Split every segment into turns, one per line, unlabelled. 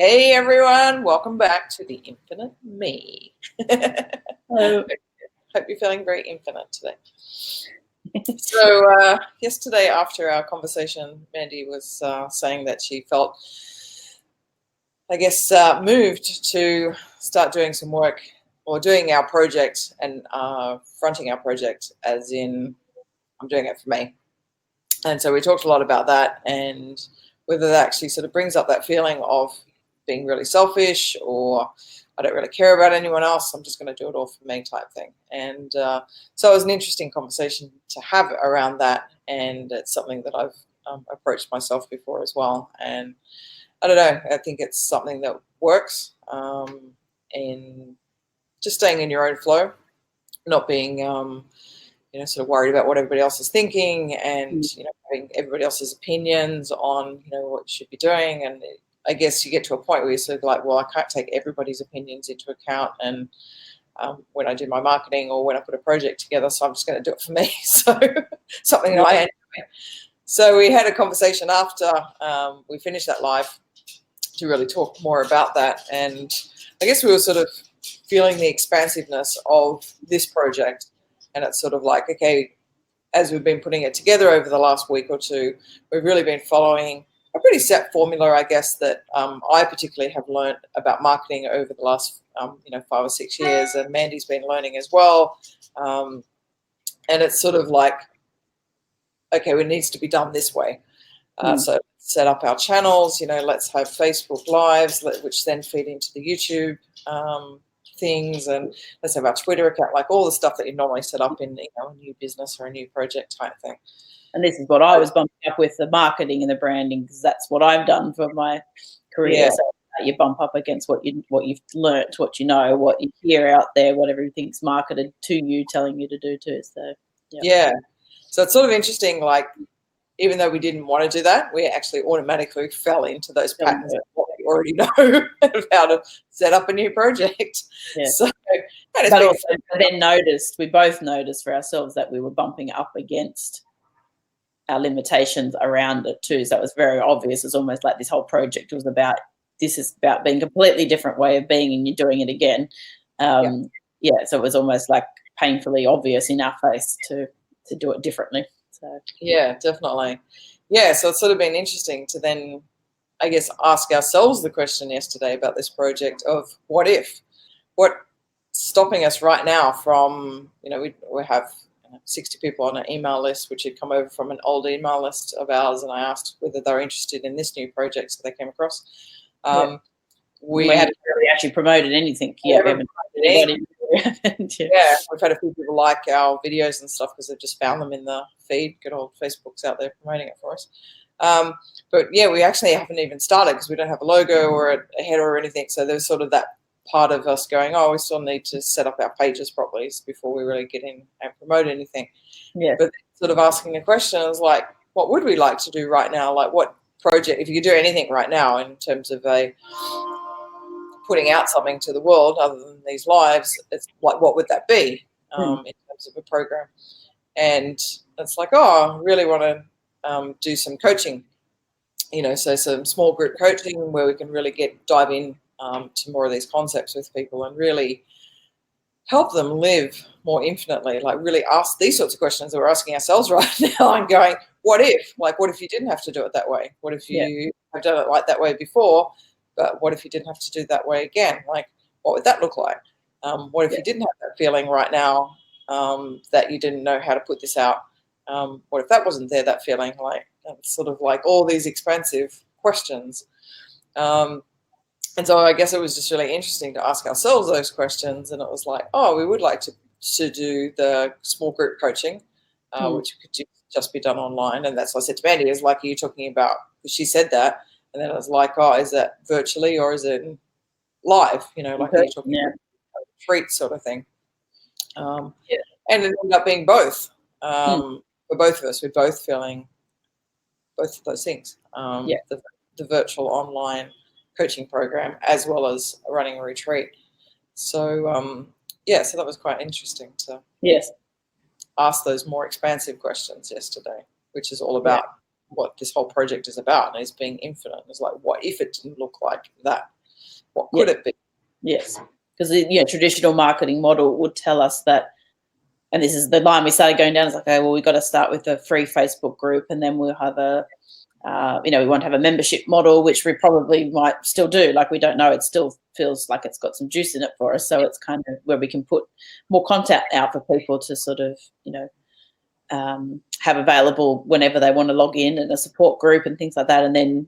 Hey everyone, welcome back to the Infinite Me.
Hello.
Hope you're feeling very infinite today. So yesterday after our conversation, Mandy was saying that she felt, I guess, moved to start doing some work or doing our project and fronting our project, as in I'm doing it for me. And so we talked a lot about that and whether that actually sort of brings up that feeling of being really selfish or I don't really care about anyone else, I'm just going to do it all for me type thing. And so it was an interesting conversation to have around that, and it's something that I've approached myself before as well. And I don't know, I think it's something that works in just staying in your own flow, not being sort of worried about what everybody else is thinking and, having everybody else's opinions on, what you should be doing. And I guess you get to a point where you're sort of like, well, I can't take everybody's opinions into account. And when I do my marketing or when I put a project together, so I'm just going to do it for me. So something that I enjoy. So we had a conversation after we finished that live to really talk more about that. And I guess we were sort of feeling the expansiveness of this project. And it's sort of like, okay, as we've been putting it together over the last week or two, we've really been following a pretty set formula, I guess, that I particularly have learned about marketing over the last, 5 or 6 years, and Mandy's been learning as well. And it's sort of like, okay, it needs to be done this way. So set up our channels, let's have Facebook Lives, which then feed into the YouTube things, and let's have our Twitter account, like all the stuff that you normally set up in a new business or a new project type thing.
And this is what I was bumping up with, the marketing and the branding, because that's what I've done for my career.
Yeah.
So you bump up against what you've learnt, what you know, what you hear out there, what everything's marketed to you, telling you to do too. So
yeah. So it's sort of interesting, like even though we didn't want to do that, we actually automatically fell into those patterns of what we already know of how to set up a new project.
Yeah.
So,
but also then we both noticed for ourselves that we were bumping up against our limitations around it too. So it was very obvious. It's almost like this whole project was about, this is about being a completely different way of being, and you're doing it again. So it was almost like painfully obvious in our face to do it differently. So
yeah, definitely. Yeah, so it's sort of been interesting to then, I guess, ask ourselves the question yesterday about this project of what if? What's stopping us right now from, we have 60 people on an email list, which had come over from an old email list of ours, and I asked whether they're interested in this new project, so they came across.
We haven't really actually promoted anything yet.
Yeah, we've had a few people like our videos and stuff because they've just found them in the feed. Good old Facebook's out there promoting it for us. But yeah, we actually haven't even started because we don't have a logo or a header or anything. So there's sort of that part of us going, oh, we still need to set up our pages properly before we really get in and promote anything.
Yeah.
But sort of asking the questions like, what would we like to do right now? Like what project, if you could do anything right now in terms of putting out something to the world other than these lives, it's like, what would that be in terms of a program? And it's like, oh, I really want to do some coaching, so some small group coaching where we can really dive in to more of these concepts with people and really help them live more infinitely, like really ask these sorts of questions that we're asking ourselves right now and going, what if? Like, what if you didn't have to do it that way? What if you have done it like that way before, but what if you didn't have to do that way again? Like, what would that look like? What if you didn't have that feeling right now that you didn't know how to put this out? What if that wasn't there, that feeling? Like, sort of like all these expansive questions. And so I guess it was just really interesting to ask ourselves those questions. And it was like, oh, we would like to do the small group coaching, which could just be done online. And that's what I said to Mandy, is like, are you talking about, she said that. And then I was like, oh, is that virtually or is it live? Like are you talking about a retreat sort of thing? And it ended up being both. For both of us, we're both feeling both of those things. The virtual online coaching program as well as running a retreat. So so that was quite interesting to ask those more expansive questions yesterday, which is all about what this whole project is about, and it's being infinite. It's like, what if it didn't look like that? What could it be?
Yes, because the traditional marketing model would tell us that, and this is the line we started going down. It's like, okay, well, we've got to start with a free Facebook group, and then we'll have a, we want to have a membership model, which we probably might still do. Like, we don't know. It still feels like it's got some juice in it for us. So it's kind of where we can put more content out for people to sort of, have available whenever they want to log in, and a support group and things like that. And then,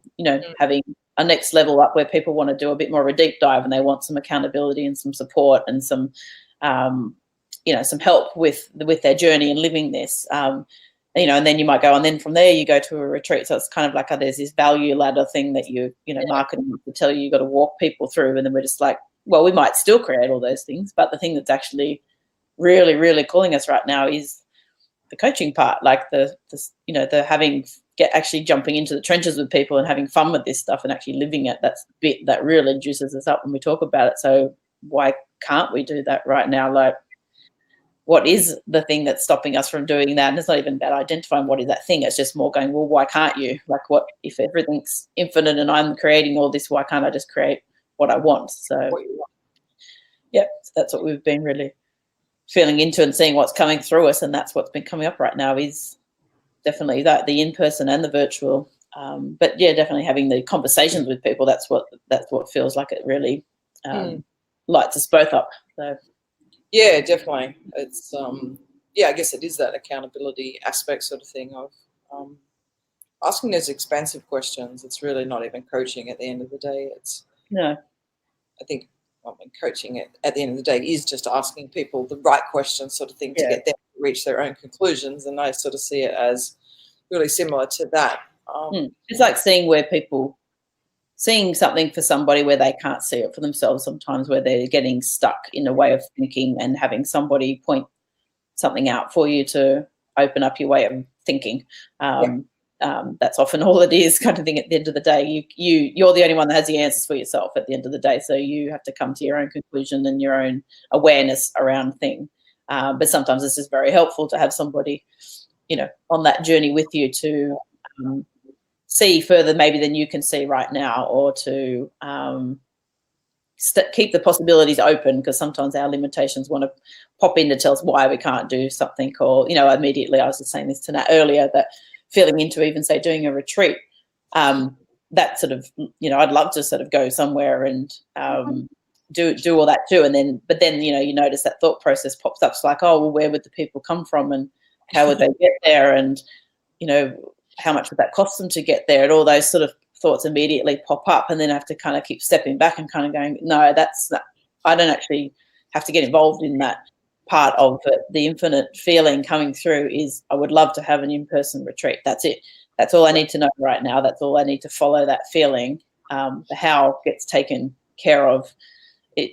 having a next level up where people want to do a bit more of a deep dive and they want some accountability and some support and some, some help with their journey and living this, and then you might go, and then from there you go to a retreat. So it's kind of like there's this value ladder thing that marketing will tell you got to walk people through. And then we're just like, well, we might still create all those things, but the thing that's actually really, really calling us right now is the coaching part, like the actually jumping into the trenches with people and having fun with this stuff and actually living it. That's the bit that really juices us up when we talk about it. So why can't we do that right now? Like, what is the thing that's stopping us from doing that? And it's not even about identifying what is that thing. It's just more going, well, why can't you? Like, what if everything's infinite and I'm creating all this? Why can't I just create what I want? So, yeah, that's what we've been really feeling into and seeing what's coming through us. And that's what's been coming up right now is definitely that, the in-person and the virtual. But yeah, definitely having the conversations with people. That's what feels like it really lights us both up. So.
Yeah, definitely. It's I guess it is that accountability aspect sort of thing of asking those expansive questions. It's really not even coaching at the end of the day. I think coaching at the end of the day is just asking people the right questions sort of thing to get them to reach their own conclusions. And I sort of see it as really similar to that.
It's like seeing something for somebody where they can't see it for themselves sometimes, where they're getting stuck in a way of thinking, and having somebody point something out for you to open up your way of thinking. That's often all it is, kind of thing. At the end of the day, you're the only one that has the answers for yourself at the end of the day. So you have to come to your own conclusion and your own awareness around thing. But sometimes it's just very helpful to have somebody, on that journey with you to see further maybe than you can see right now, or to keep the possibilities open, because sometimes our limitations want to pop in to tell us why we can't do something. Or, immediately, I was just saying this to Nat earlier, that feeling into even say doing a retreat, that sort of, I'd love to sort of go somewhere and do all that too. And but then you notice that thought process pops up. It's like, oh, well, where would the people come from, and how would they get there, and how much would that cost them to get there? And all those sort of thoughts immediately pop up, and then I have to kind of keep stepping back and kind of going, no, I don't actually have to get involved in that part of it. The infinite feeling coming through is, I would love to have an in-person retreat. That's it. That's all I need to know right now. That's all I need to follow, that feeling. The how gets taken care of.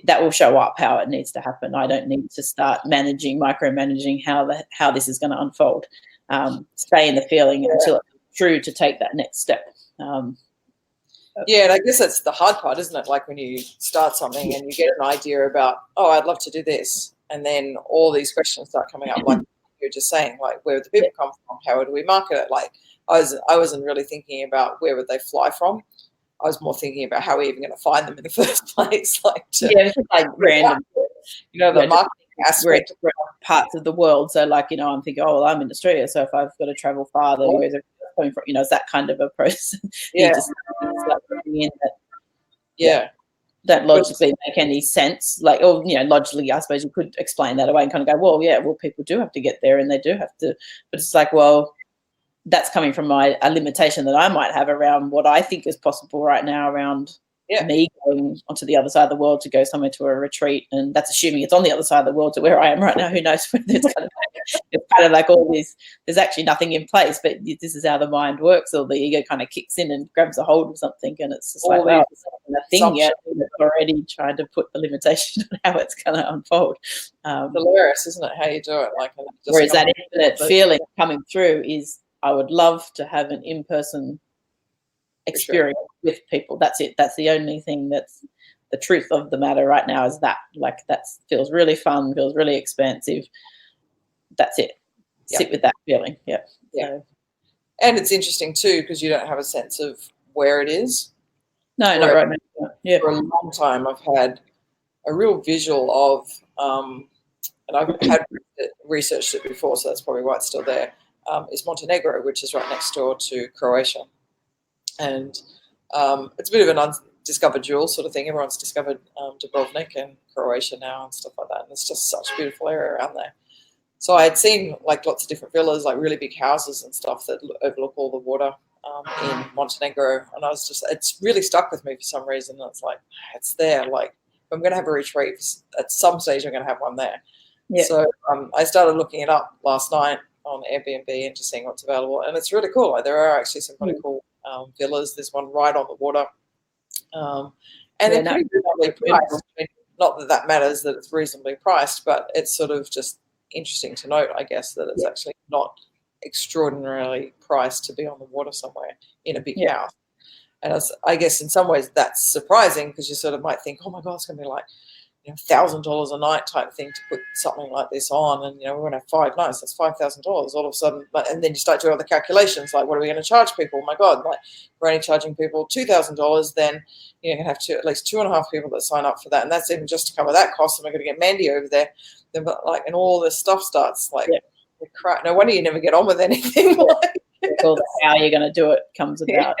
That will show up how it needs to happen. I don't need to start micromanaging how this is going to unfold. Stay in the feeling until it's true to take that next step.
And I guess that's the hard part, isn't it? Like when you start something and you get an idea about, oh, I'd love to do this, and then all these questions start coming up, like you're just saying, like, where would the people come from? How would we market it? Like, I wasn't really thinking about where would they fly from. I was more thinking about how we're even going to find them in the first place.
It's like random.
The marketing aspect.
Parts of the world. So, like, I'm thinking, oh, well, I'm in Australia, so if I've got to travel farther, where's it coming from? It's that kind of a process. Just start putting in that. Don't logically make any sense. Like, or logically, I suppose you could explain that away and kind of go, well, people do have to get there, and they do have to. But it's like, well, that's coming from a limitation that I might have around what I think is possible right now around me going onto the other side of the world to go somewhere to a retreat, and that's assuming it's on the other side of the world to where I am right now. Who knows whether it's kind of like all this, there's actually nothing in place, but this is how the mind works, or the ego kind of kicks in and grabs a hold of something, and it's just like, well, it's not a thing yet, it's already trying to put the limitation on how it's going to unfold.
Hilarious, isn't it, how you do it? Like,
whereas that infinite feeling coming through is, I would love to have an in-person experience with people. That's it. That's the only thing that's the truth of the matter right now, is that, like, that feels really fun, feels really expansive. That's it. Sit with that feeling. So.
And it's interesting too, because you don't have a sense of where it is.
No, not right now. Yeah.
For a long time, I've had a real visual of, and I've had researched it before, so that's probably why it's still there, is Montenegro, which is right next door to Croatia. And it's a bit of an undiscovered jewel sort of thing. Everyone's discovered Dubrovnik and Croatia now and stuff like that. And it's just such a beautiful area around there. So I had seen like lots of different villas, like really big houses and stuff that overlook all the water in Montenegro. And I was just, it's really stuck with me for some reason. And it's like, it's there. Like, if I'm going to have a retreat, at some stage I'm going to have one there. Yeah. So I started looking it up last night on Airbnb and just seeing what's available. And it's really cool. Like, there are actually some really cool villas. There's one right on the water. And they're pretty reasonably priced. I mean, not that that matters that it's reasonably priced, but it's sort of just interesting to note, I guess, that it's actually not extraordinarily priced to be on the water somewhere in a big house. And I guess in some ways that's surprising, because you sort of might think, oh my God, it's going to be like, $1,000 a night type thing to put something like this on. And, we're going to have 5 nights. That's $5,000 all of a sudden. And then you start doing all the calculations, like, what are we going to charge people? Oh my God, like, we're only charging people $2,000. Then you're going to have at least 2.5 people that sign up for that. And that's even just to cover that cost. And we're going to get Mandy over there. Then, and all this stuff starts like, crap. No wonder you never get on with anything. Like,
all the how you're going to do it comes about.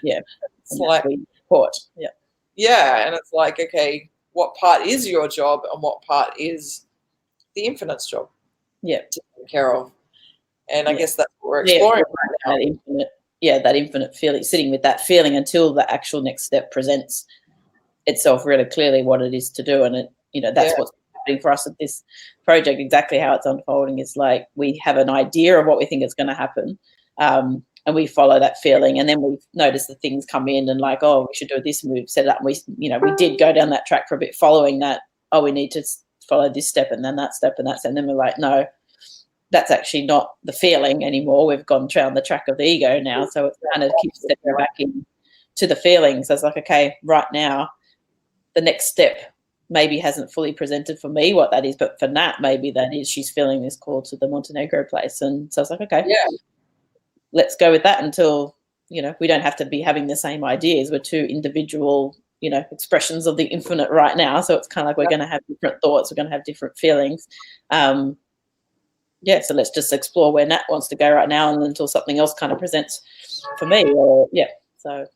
Yeah.
It's like,
report. Yeah.
Yeah. And it's like, okay, what part is your job and what part is the infinite's job to take care of? And I guess that's what we're exploring right now.
That infinite feeling, sitting with that feeling until the actual next step presents itself really clearly what it is to do. And that's what's happening for us at this project. Exactly how it's unfolding is like, we have an idea of what we think is going to happen. And we follow that feeling, and then we notice the things come in and like, oh, we should do this move, set it up. And we did go down that track for a bit, following that. Oh, we need to follow this step and then that step and that step. And then we're like, no, that's actually not the feeling anymore. We've gone down the track of the ego now. So it kind of keeps stepping back in to the feelings. So it's like, okay, right now, the next step maybe hasn't fully presented for me what that is, but for Nat, maybe that is, she's feeling this call to the Montenegro place. And so it's like, okay.
Yeah.
Let's go with that until, we don't have to be having the same ideas. We're two individual, expressions of the infinite right now. So it's kind of like we're going to have different thoughts. We're going to have different feelings. So let's just explore where Nat wants to go right now, and until something else kind of presents for me. So.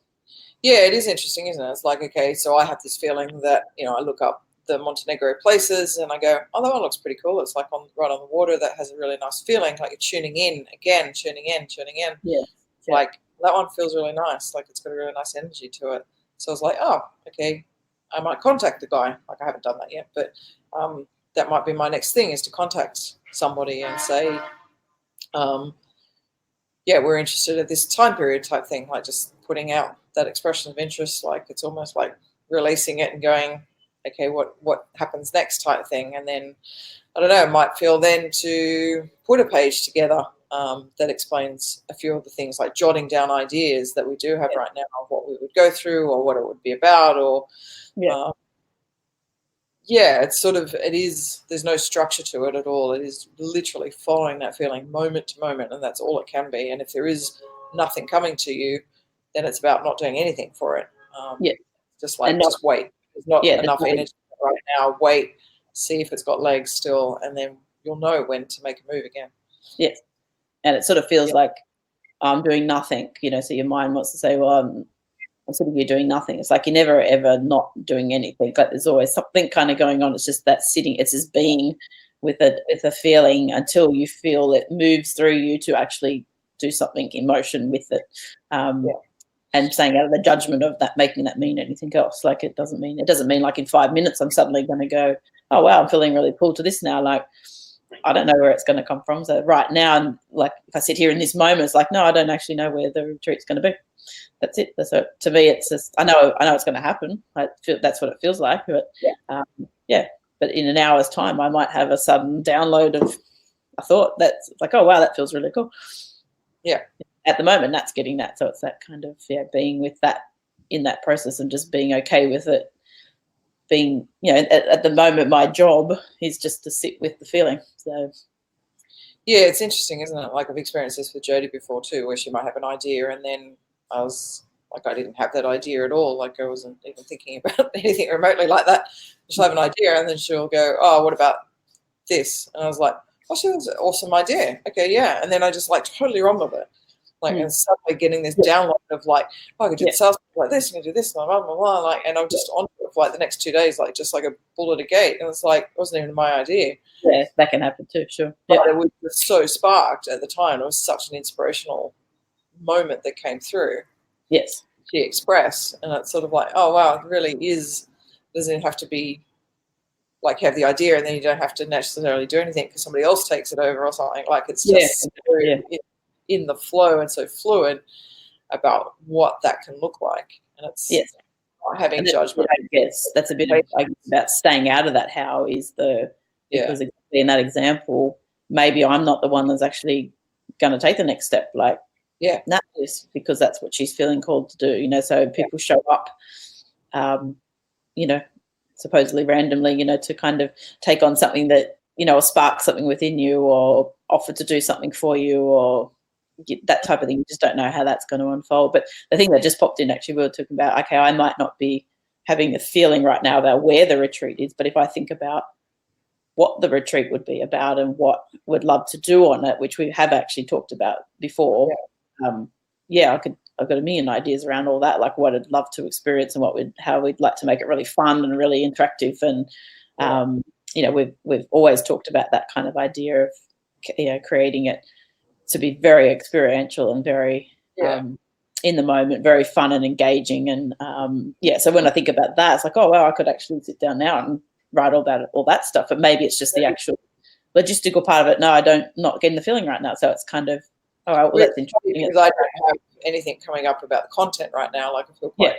Yeah, it is interesting, isn't it? It's like, okay, so I have this feeling that, I look up the Montenegro places and I go, oh, that one looks pretty cool. It's like right on the water. That has a really nice feeling, like you're tuning in. Yeah. Like, that one feels really nice. Like, it's got a really nice energy to it. So I was like, oh, okay, I might contact the guy. Like, I haven't done that yet, but that might be my next thing, is to contact somebody and say, we're interested at this time period type thing. Like, just putting out that expression of interest. Like, it's almost like releasing it and going, okay, what happens next type thing. And then, I don't know, might feel then to put a page together that explains a few of the things, like jotting down ideas that we do have right now of what we would go through or what it would be about, or it's sort of, there's no structure to it at all. It is literally following that feeling moment to moment, and that's all it can be. And if there is nothing coming to you, then it's about not doing anything for it. Just wait. There's not enough energy right now. Wait, see if it's got legs still, and then you'll know when to make a move again.
Yes. And it sort of feels like I'm doing nothing, so your mind wants to say, well, I'm sitting here doing nothing. It's like you're never, ever not doing anything. Like, there's always something kind of going on. It's just that sitting, it's just being with a feeling until you feel it moves through you to actually do something in motion with it. And saying out of the judgment of that, making that mean anything else. Like, it doesn't mean like in 5 minutes I'm suddenly going to go, oh wow, I'm feeling really pulled to this now. Like, I don't know where it's going to come from. So right now, like, if I sit here in this moment, it's like, no, I don't actually know where the retreat's going to be. That's it. So to me, it's just, I know it's going to happen. That's what it feels like. But but in an hour's time, I might have a sudden download of a thought that's like, oh wow, that feels really cool.
Yeah.
At the moment, that's getting that. So it's that kind of, being with that in that process and just being okay with it. Being, at the moment, my job is just to sit with the feeling. So,
Yeah, it's interesting, isn't it? Like I've experienced this with Jodie before too, where she might have an idea and then I was like, I didn't have that idea at all. Like I wasn't even thinking about anything remotely like that. She'll have an idea and then she'll go, oh, what about this? And I was like, oh, she has an awesome idea. Okay, yeah. And then I just like totally run with it. Like, and suddenly getting this download of like, oh, I could do the sales like this, and do this, blah, blah, blah, blah. Like, and I'm just on it for like the next 2 days, like just like a bull at a gate. And it's like, it wasn't even my idea.
Yeah, that can happen too, sure.
But it was just so sparked at the time. It was such an inspirational moment that came through.
Yes.
She expressed, and it's sort of like, oh, wow, it really is, doesn't have to be like have the idea and then you don't have to necessarily do anything because somebody else takes it over or something. Like it's just in the flow and so fluid about what that can look like. And it's not having judgment.
I guess that's a bit of, I guess, about staying out of that. How is the, because exactly in that example, maybe I'm not the one that's actually going to take the next step. Like, not this, because that's what she's feeling called to do, you know. So people show up, you know, supposedly randomly, you know, to kind of take on something that, you know, or spark something within you or offer to do something for you or that type of thing. You just don't know how that's going to unfold. But the thing that just popped in, actually, we were talking about, okay, I might not be having a feeling right now about where the retreat is, but if I think about what the retreat would be about and what would love to do on it, which we have actually talked about before, I've got a million ideas around all that, like what I'd love to experience and how we'd like to make it really fun and really interactive. And, you know, we've always talked about that kind of idea of, you know, creating it to be very experiential and very in the moment, very fun and engaging. And, so when I think about that, it's like, oh, well, I could actually sit down now and write all that stuff. But maybe it's just the actual logistical part of it. No, not getting the feeling right now. So it's kind of, oh, well, that's interesting.
Because I don't have anything coming up about the content right now. Like I feel quite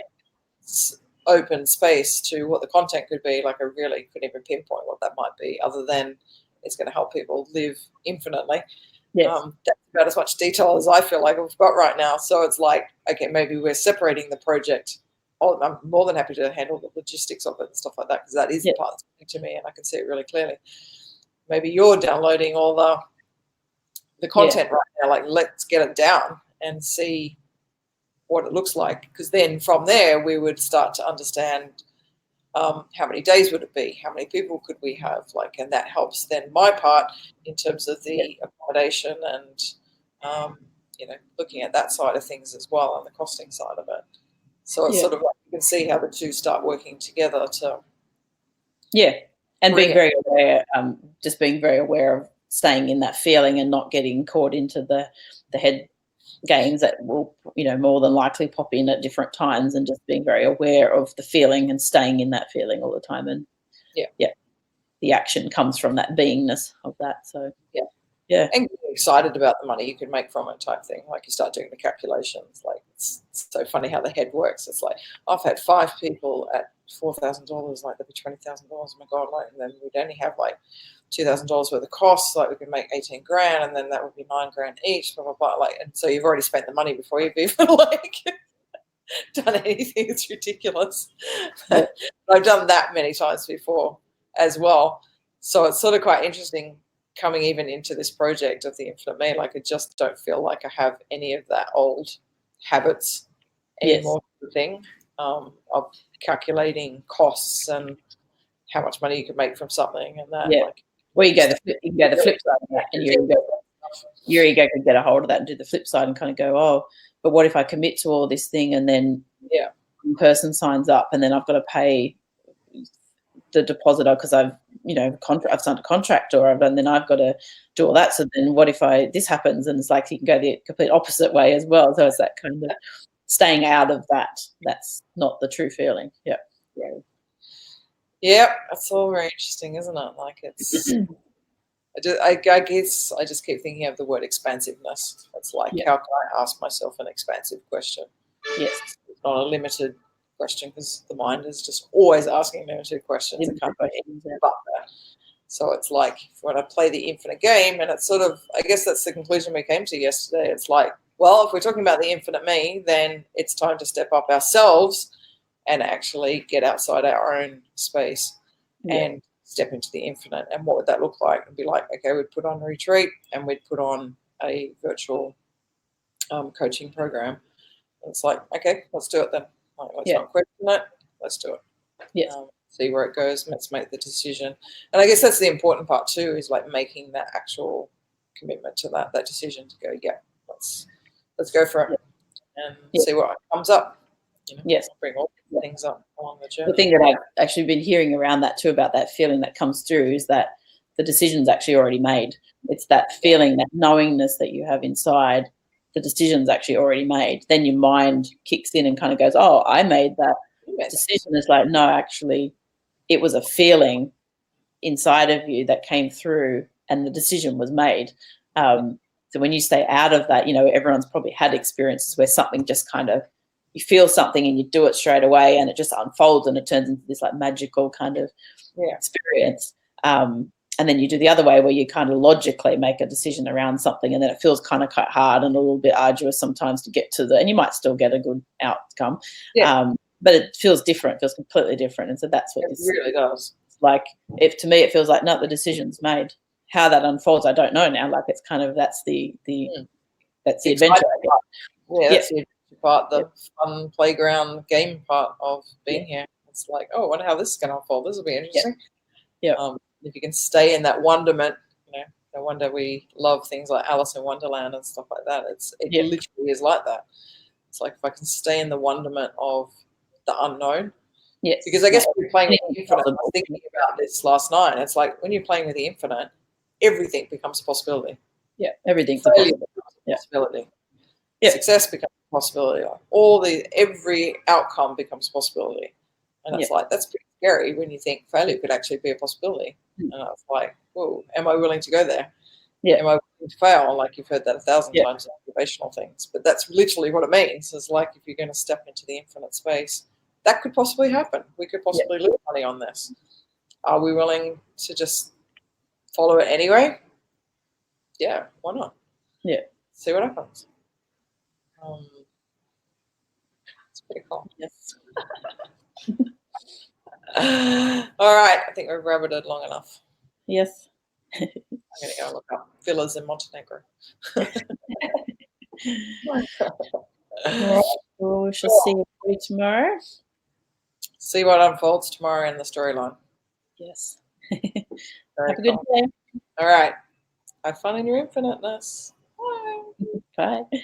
open space to what the content could be. Like I really couldn't even pinpoint what that might be, other than it's going to help people live infinitely. That's about as much detail as I feel like I've got right now. So it's like, okay, maybe we're separating the project. I'm more than happy to handle the logistics of it and stuff like that, because that is the part that's speaking to me and I can see it really clearly. Maybe you're downloading all the content right now, like let's get it down and see what it looks like, because then from there we would start to understand how many days would it be, how many people could we have, like, and that helps then my part in terms of the accommodation and you know, looking at that side of things as well and the costing side of it. So it's sort of like you can see how the two start working together to
and being very aware, just being very aware of staying in that feeling and not getting caught into the head games that will, you know, more than likely pop in at different times, and just being very aware of the feeling and staying in that feeling all the time. And the action comes from that beingness of that. So and
getting excited about the money you can make from it type thing. Like you start doing the calculations. Like it's so funny how the head works. It's like, I've had 5 people at $4,000, like that'd be $20,000. Oh my God! Like, and then we'd only have like $2,000 worth of costs. Like we could make 18 grand, and then that would be 9 grand each. Blah blah blah. Like, and so you've already spent the money before you've even like done anything. It's ridiculous. But I've done that many times before as well. So it's sort of quite interesting coming even into this project of the Infinite Me. Like I just don't feel like I have any of that old habits anymore. The thing of calculating costs and how much money you could make from something and that. Like,
well, you go the flip side of that, and your ego could get a hold of that and do the flip side and kind of go, oh, but what if I commit to all this thing and then one person signs up and then I've got to pay the deposit because I've, you know, I've signed a contract and then I've got to do all that. So then what if this happens? And it's like you can go the complete opposite way as well. So it's that kind of staying out of that. That's not the true feeling.
That's all very interesting, isn't it? Like it's, I guess I just keep thinking of the word expansiveness. It's like, how can I ask myself an expansive question? It's not a limited question, because the mind is just always asking limited questions. It can't go anything but that. So it's like when I play the infinite game, and it's sort of, I guess that's the conclusion we came to yesterday. It's like, well, if we're talking about the infinite me, then it's time to step up ourselves and actually get outside our own space and step into the infinite. And what would that look like? It'd be like, okay, we'd put on a retreat and we'd put on a virtual coaching program. And it's like, okay, let's do it then. Like, let's not question it. Let's do it.
Yes.
See where it goes. Let's make the decision. And I guess that's the important part too, is like making that actual commitment to that decision to go, yeah, let's go for it and see what comes up. You know,
yes.
Bring all things up along the journey.
The thing that I've actually been hearing around that too, about that feeling that comes through, is that the decision's actually already made. It's that feeling, that knowingness that you have inside, the decision's actually already made. Then your mind kicks in and kind of goes, oh, I made that decision. It's like, no, actually, it was a feeling inside of you that came through and the decision was made. So when you stay out of that, you know, everyone's probably had experiences where something just kind of, you feel something and you do it straight away and it just unfolds and it turns into this like magical kind of experience. And then you do the other way where you kind of logically make a decision around something, and then it feels kind of quite hard and a little bit arduous sometimes to get to and you might still get a good outcome. But it feels different, feels completely different. And so that's what this
really does.
Like, if to me it feels like, no, the decision's made. How that unfolds, I don't know now. Like, it's kind of, that's the adventure.
That's the adventure part, the fun playground game part of being here. It's like, oh, I wonder how this is going to unfold. This will be interesting. If you can stay in that wonderment, you know, no wonder we love things like Alice in Wonderland and stuff like that. It literally is like that. It's like, if I can stay in the wonderment of the unknown. Yes. Because I guess when you're playing with the infinite, I was thinking about this last night. It's like, when you're playing with the infinite, everything becomes a possibility.
Yeah, everything
becomes a possibility. Success becomes a possibility. Like every outcome becomes a possibility. And it's like, that's pretty scary when you think failure could actually be a possibility. And it's like, whoa, am I willing to go there? Am I willing to fail? Like, you've heard that 1,000 times in motivational things. But that's literally what it means. It's like, if you're going to step into the infinite space, that could possibly happen. We could possibly lose money on this. Are we willing to just follow it anyway? Yeah, why not? Yeah. See what happens. It's pretty cool. Yes. All right. I think we've rabbited long enough.
Yes.
I'm going to go look up villas in Montenegro.
Well, we shall see you tomorrow.
See what unfolds tomorrow in the storyline.
Yes. Have a good day.
All right. Have fun in your infiniteness. Bye.
Bye.